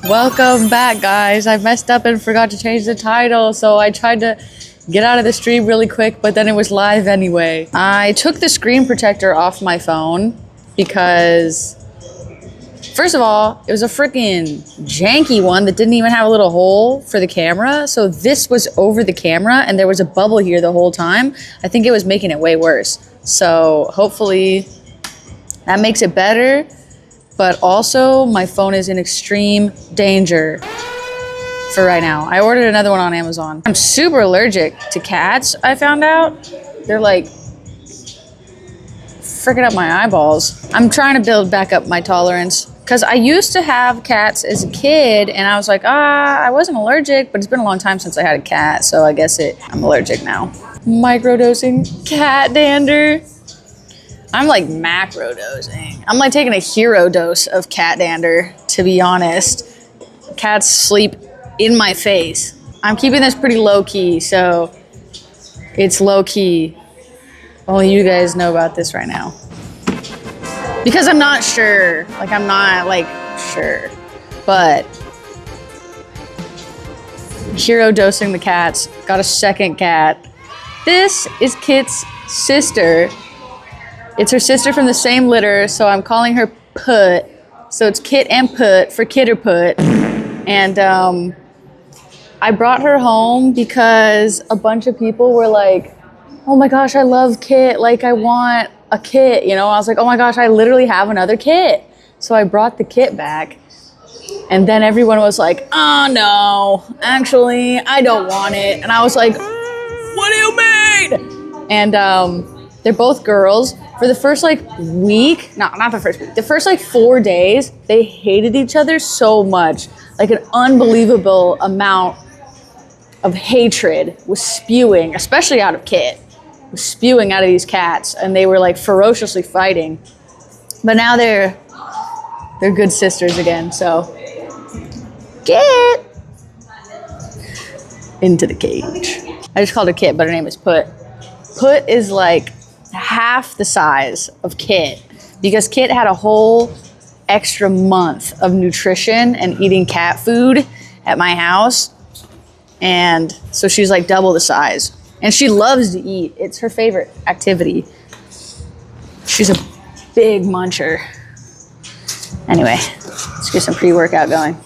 Welcome back, guys. I messed up and forgot to change the title, so I tried to get out of the stream really quick, but then it was live anyway. I took the screen protector off my phone because, first of all, it was a freaking janky one that didn't even have a little hole for the camera. So this was over the camera and there was a bubble here the whole time. I think it was making it way worse. So hopefully that makes it better. But also my phone is in extreme danger for right now. I ordered another one on Amazon. I'm super allergic to cats, I found out. They're like freaking up my eyeballs. I'm trying to build back up my tolerance because I used to have cats as a kid and I was like, I wasn't allergic, but it's been a long time since I had a cat, so I guess I'm allergic now. Microdosing cat dander. I'm like macro dosing. I'm like taking a hero dose of cat dander, to be honest. Cats sleep in my face. I'm keeping this pretty low key, so it's low key. Only you guys know about this right now. Because I'm not sure. Like, I'm not like sure. But hero dosing the cats. Got a second cat. This is Kit's sister. It's her sister from the same litter, so I'm calling her Put. So it's Kit and Put for Kit or Put. And I brought her home because a bunch of people were like, oh my gosh, I love Kit. Like, I want a kit, you know? I was like, oh my gosh, I literally have another kit. So I brought the kit back. And then everyone was like, oh no, actually, I don't want it. And I was like, what do you mean? And they're both girls. For the first like week, not the first week, the first like 4 days, they hated each other so much. Like an unbelievable amount of hatred was spewing, especially out of Kit, was spewing out of these cats. And they were like ferociously fighting. But now they're good sisters again, so. Kit! Into the cage. I just called her Kit, but her name is Put. Put is like half the size of Kit because Kit had a whole extra month of nutrition and eating cat food at my house. And so she's like double the size. And she loves to eat. It's her favorite activity. She's a big muncher. Anyway, let's get some pre-workout going.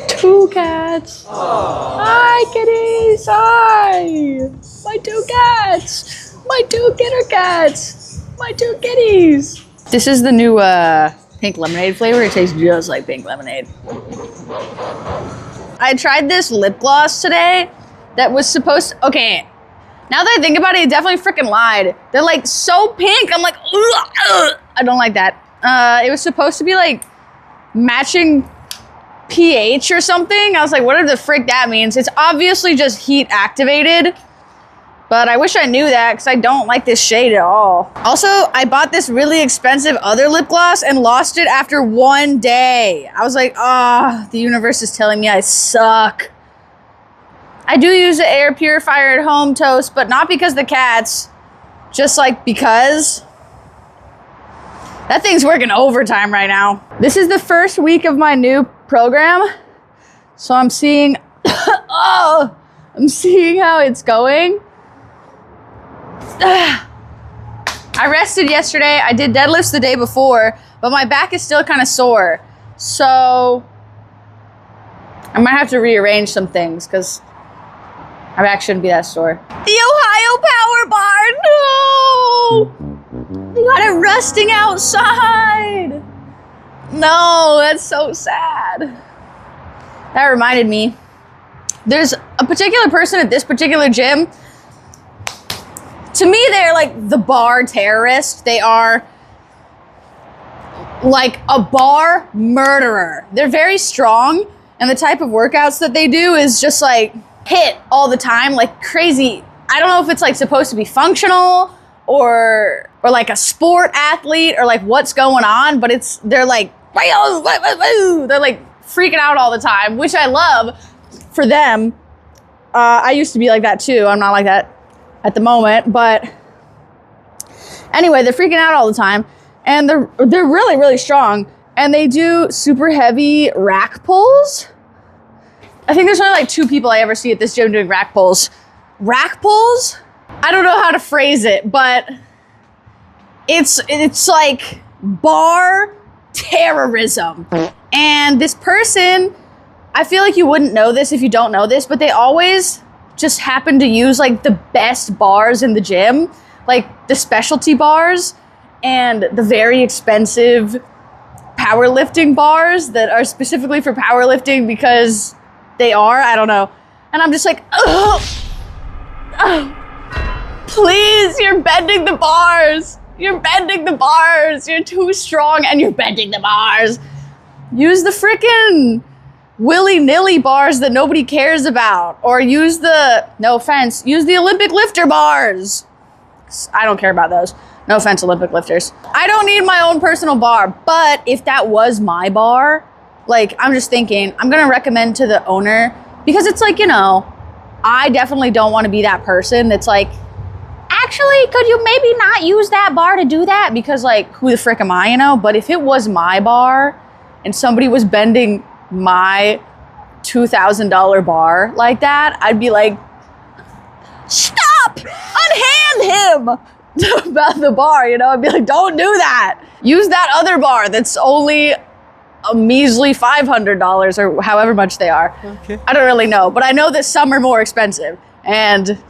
2 cats. Aww. Hi, kitties. Hi. My 2 cats. My 2 kitter cats. My 2 kitties. This is the new pink lemonade flavor. It tastes just like pink lemonade. I tried this lip gloss today that was supposed to, okay, now that I think about it, it definitely freaking lied. They're like so pink. I'm like, ugh. I don't like that. It was supposed to be like matching pH or something. I was like, whatever the frick that means. It's obviously just heat activated. But I wish I knew that because I don't like this shade at all. Also, I bought this really expensive other lip gloss and lost it after 1 day. I was like, the universe is telling me I suck. I do use an air purifier at home, Toast, but not because the cats. Just like because. That thing's working overtime right now. This is the first week of my new program. So I'm seeing, I'm seeing how it's going. I rested yesterday. I did deadlifts the day before, but my back is still kind of sore. So I might have to rearrange some things because my back shouldn't be that sore. The Ohio Power Bar, no! They got it rusting outside. No, that's so sad. That reminded me. There's a particular person at this particular gym. To me, they're like the bar terrorist. They are like a bar murderer. They're very strong, and the type of workouts that they do is just like hit all the time, like crazy. I don't know if it's like supposed to be functional or like a sport athlete or like what's going on, but they're like freaking out all the time, which I love for them. I used to be like that too. I'm not like that at the moment, but anyway, they're freaking out all the time, and they're really, really strong. and they do super heavy rack pulls. I think there's only like 2 people I ever see at this gym doing rack pulls. Rack pulls? I don't know how to phrase it, but it's like bar terrorism. And this person, I feel like you wouldn't know this if you don't know this, but they always just happen to use like the best bars in the gym, like the specialty bars and the very expensive powerlifting bars that are specifically for powerlifting because they are, I don't know. And I'm just like, oh, please, you're bending the bars. You're bending the bars. You're too strong and you're bending the bars. Use the frickin' willy-nilly bars that nobody cares about. Or use the, no offense, use the Olympic lifter bars. I don't care about those. No offense, Olympic lifters. I don't need my own personal bar, but if that was my bar, like, I'm just thinking, I'm gonna recommend to the owner, because it's like, you know, I definitely don't want to be that person that's like, actually, could you maybe not use that bar to do that? Because like, who the frick am I, you know? But if it was my bar and somebody was bending my $2,000 bar like that, I'd be like, stop! Unhand him! About the bar, you know? I'd be like, don't do that. Use that other bar that's only a measly $500 or however much they are. Okay. I don't really know, but I know that some are more expensive and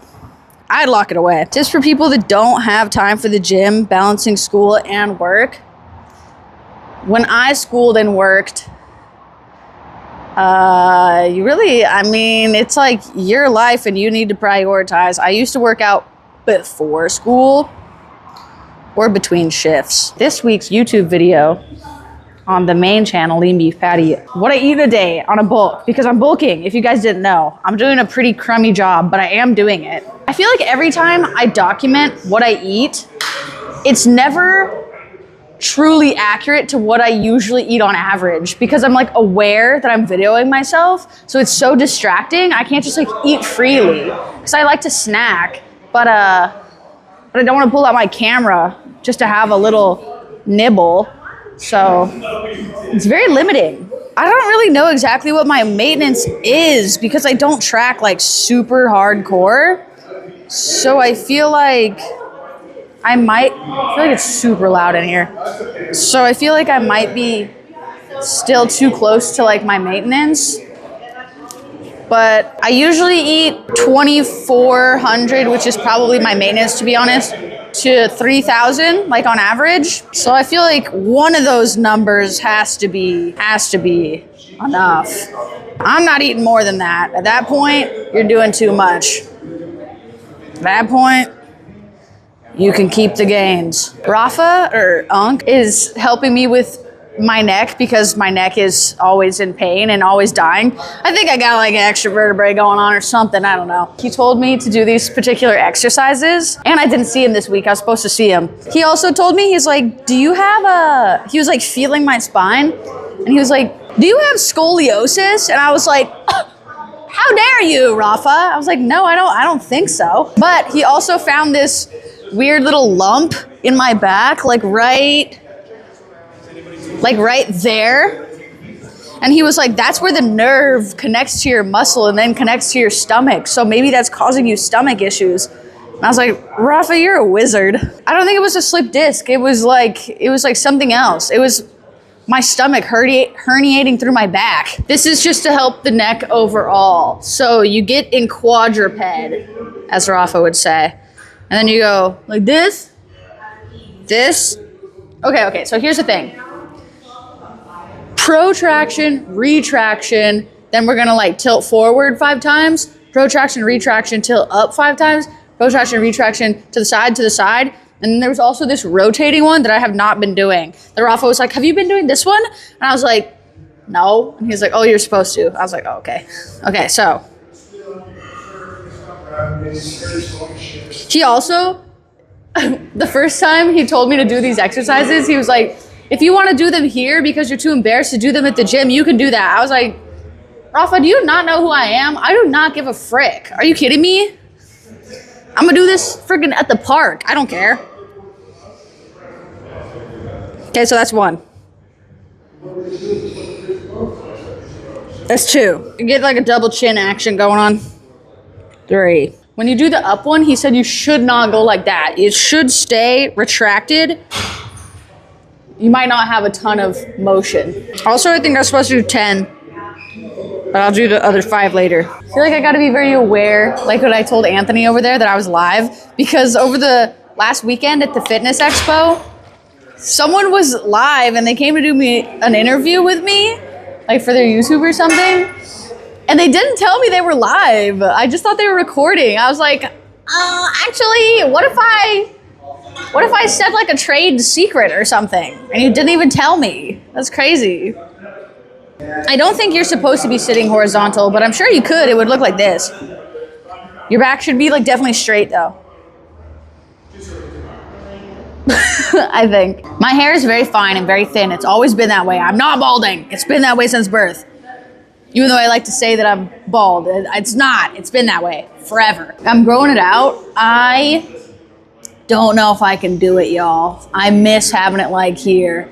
I'd lock it away. Just for people that don't have time for the gym, balancing school and work. When I schooled and worked, it's like your life and you need to prioritize. I used to work out before school or between shifts. This week's YouTube video on the main channel, Lean Beef Patty, what I eat a day on a bulk, because I'm bulking, if you guys didn't know. I'm doing a pretty crummy job, but I am doing it. I feel like every time I document what I eat, it's never truly accurate to what I usually eat on average, because I'm like aware that I'm videoing myself, so it's so distracting. I can't just like eat freely, because I like to snack, but I don't want to pull out my camera just to have a little nibble. So it's very limiting. I don't really know exactly what my maintenance is because I don't track like super hardcore. So I feel like it's super loud in here. So I feel like I might be still too close to like my maintenance. But I usually eat 2,400, which is probably my maintenance, to be honest, to 3,000, like on average. So I feel like one of those numbers has to be enough. I'm not eating more than that. At that point, you're doing too much. At that point, you can keep the gains. Rafa, or Unk, is helping me with my neck because my neck is always in pain and always dying. I think I got like an extra vertebrae going on or something, I don't know. He told me to do these particular exercises and I didn't see him this week. I was supposed to see him. He also told me, he's like, he was like feeling my spine and he was like, do you have scoliosis? And I was like, how dare you, Rafa? I was like, no, I don't think so. But he also found this weird little lump in my back, like right there. And he was like, that's where the nerve connects to your muscle and then connects to your stomach. So maybe that's causing you stomach issues. And I was like, Rafa, you're a wizard. I don't think it was a slip disc. It was like something else. It was my stomach herniating through my back. This is just to help the neck overall. So you get in quadruped, as Rafa would say. And then you go like this. Okay, so here's the thing. Protraction, retraction, then we're gonna like tilt forward 5 times, protraction, retraction, tilt up 5 times, protraction, retraction, to the side, and then there was also this rotating one that I have not been doing. The Rafa was like, have you been doing this one? And I was like, no. And he's like, oh, you're supposed to. I was like, oh, okay. Okay, so. He also, the first time he told me to do these exercises, he was like, if you want to do them here because you're too embarrassed to do them at the gym, you can do that. I was like, Rafa, do you not know who I am? I do not give a frick. Are you kidding me? I'm gonna do this freaking at the park. I don't care. Okay, so that's one. That's 2. You get like a double chin action going on. 3. When you do the up one, he said you should not go like that. It should stay retracted. You might not have a ton of motion. Also, I think I'm supposed to do 10, but I'll do the other 5 later. I feel like I gotta be very aware, like what I told Anthony over there, that I was live, because over the last weekend at the fitness expo, someone was live and they came to do me an interview with me, like for their YouTube or something, and they didn't tell me they were live. I just thought they were recording. I was like, actually, what if I said like a trade secret or something and you didn't even tell me? That's crazy. I don't think you're supposed to be sitting horizontal, but I'm sure you could. It would look like this. Your back should be like definitely straight though. I think. My hair is very fine and very thin. It's always been that way. I'm not balding. It's been that way since birth. Even though I like to say that I'm bald, it's not. It's been that way forever. I'm growing it out. I don't know if I can do it, y'all. I miss having it like here.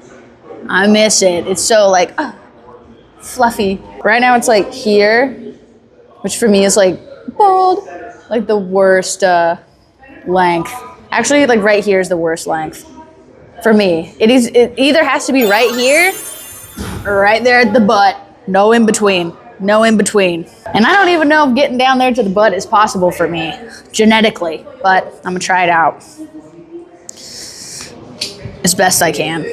I miss it. It's so like fluffy. Right now it's like here, which for me is like bald, like the worst length. Actually, like right here is the worst length for me. It either has to be right here or right there at the butt. No in between. No in between. And I don't even know if getting down there to the butt is possible for me genetically, but I'm gonna try it out as best I can.